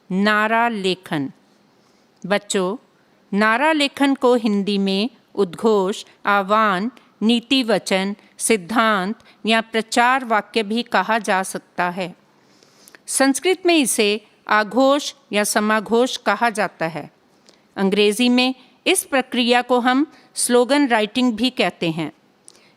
नारा लेखन। बच्चों, नारा लेखन को हिंदी में उद्घोष, आह्वान, नीति वचन, सिद्धांत या प्रचार वाक्य भी कहा जा सकता है। संस्कृत में इसे आघोष या समाघोष कहा जाता है। अंग्रेजी में इस प्रक्रिया को हम स्लोगन राइटिंग भी कहते हैं।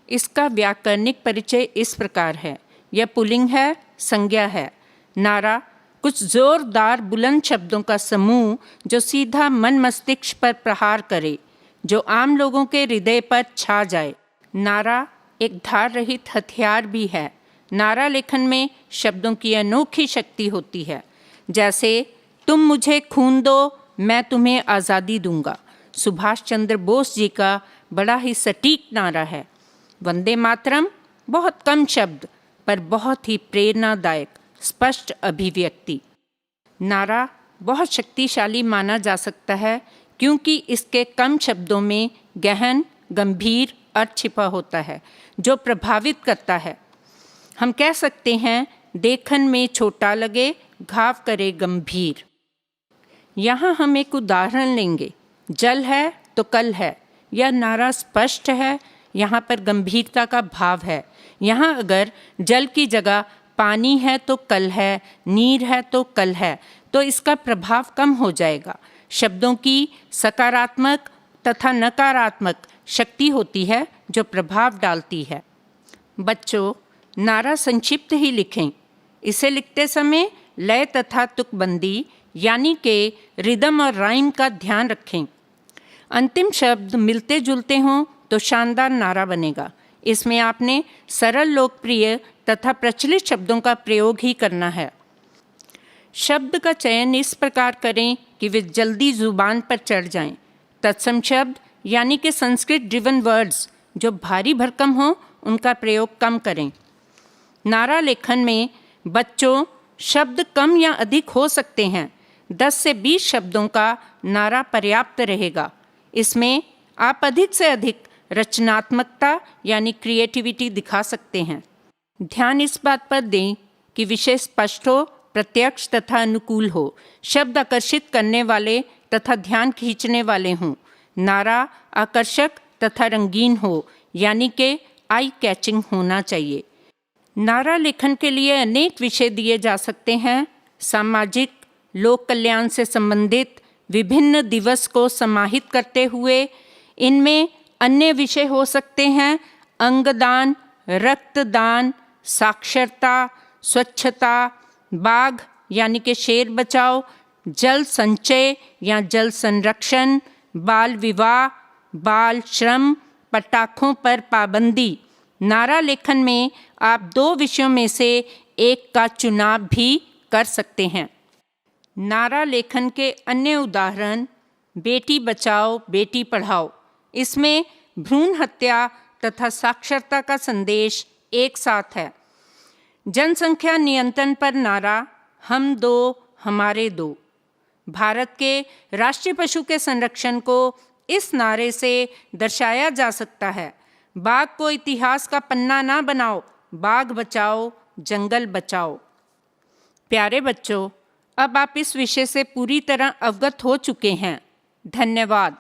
इसका व्याकरणिक परिचय इस प्रकार है। यह पुल्लिंग है, संज्ञा है। नारा कुछ जोरदार बुलंद शब्दों का समूह जो सीधा मन मस्तिष्क पर प्रहार करे, जो आम लोगों के हृदय पर छा जाए। नारा एक धार रहित हथियार भी है। नारा लेखन में शब्दों की अनोखी शक्ति होती है। जैसे तुम मुझे खून दो, मैं तुम्हें आज़ादी दूंगा, सुभाष चंद्र बोस जी का बड़ा ही सटीक नारा है। वंदे मातरम बहुत कम शब्द पर बहुत ही प्रेरणादायक स्पष्ट अभिव्यक्ति। नारा बहुत शक्तिशाली माना जा सकता है क्योंकि इसके कम शब्दों में गहन गंभीर अर्थ छिपा होता है जो प्रभावित करता है। हम कह सकते हैं, देखन में छोटा लगे, घाव करे गंभीर। यहाँ हम एक उदाहरण लेंगे। जल है तो कल है। यह नारा स्पष्ट है। यहाँ पर गंभीरता का भाव है। यहाँ अगर जल की जगह पानी है तो कल है, नीर है तो कल है, तो इसका प्रभाव कम हो जाएगा। शब्दों की सकारात्मक तथा नकारात्मक शक्ति होती है जो प्रभाव डालती है। बच्चों, नारा संक्षिप्त ही लिखें। इसे लिखते समय लय तथा तुकबंदी यानी कि रिदम और राइम का ध्यान रखें। अंतिम शब्द मिलते जुलते हों तो शानदार नारा बनेगा। इसमें आपने सरल, लोकप्रिय तथा प्रचलित शब्दों का प्रयोग ही करना है। शब्द का चयन इस प्रकार करें कि वे जल्दी जुबान पर चढ़ जाएं। तत्सम शब्द यानी कि संस्कृत ड्रिवन वर्ड्स जो भारी भरकम हों, उनका प्रयोग कम करें। नारा लेखन में बच्चों शब्द कम या अधिक हो सकते हैं। 10 से 20 शब्दों का नारा पर्याप्त रहेगा। इसमें आप अधिक से अधिक रचनात्मकता यानी क्रिएटिविटी दिखा सकते हैं। ध्यान इस बात पर दें कि विषय स्पष्ट हो, प्रत्यक्ष तथा अनुकूल हो, शब्द आकर्षित करने वाले तथा ध्यान खींचने वाले हों। नारा आकर्षक तथा रंगीन हो यानी कि आई कैचिंग होना चाहिए। नारा लेखन के लिए अनेक विषय दिए जा सकते हैं। सामाजिक, लोक कल्याण से संबंधित विभिन्न दिवस को समाहित करते हुए इनमें अन्य विषय हो सकते हैं अंगदान, रक्तदान, साक्षरता, स्वच्छता, बाघ यानी कि शेर बचाओ, जल संचय या जल संरक्षण, बाल विवाह, बाल श्रम, पटाखों पर पाबंदी। नारा लेखन में आप 2 विषयों में से एक का चुनाव भी कर सकते हैं। नारा लेखन के अन्य उदाहरण बेटी बचाओ बेटी पढ़ाओ। इसमें भ्रूण हत्या तथा साक्षरता का संदेश एक साथ है। जनसंख्या नियंत्रण पर नारा हम दो हमारे दो। भारत के राष्ट्रीय पशु के संरक्षण को इस नारे से दर्शाया जा सकता है। बाघ को इतिहास का पन्ना ना बनाओ, बाघ बचाओ जंगल बचाओ। प्यारे बच्चों, अब आप इस विषय से पूरी तरह अवगत हो चुके हैं। धन्यवाद।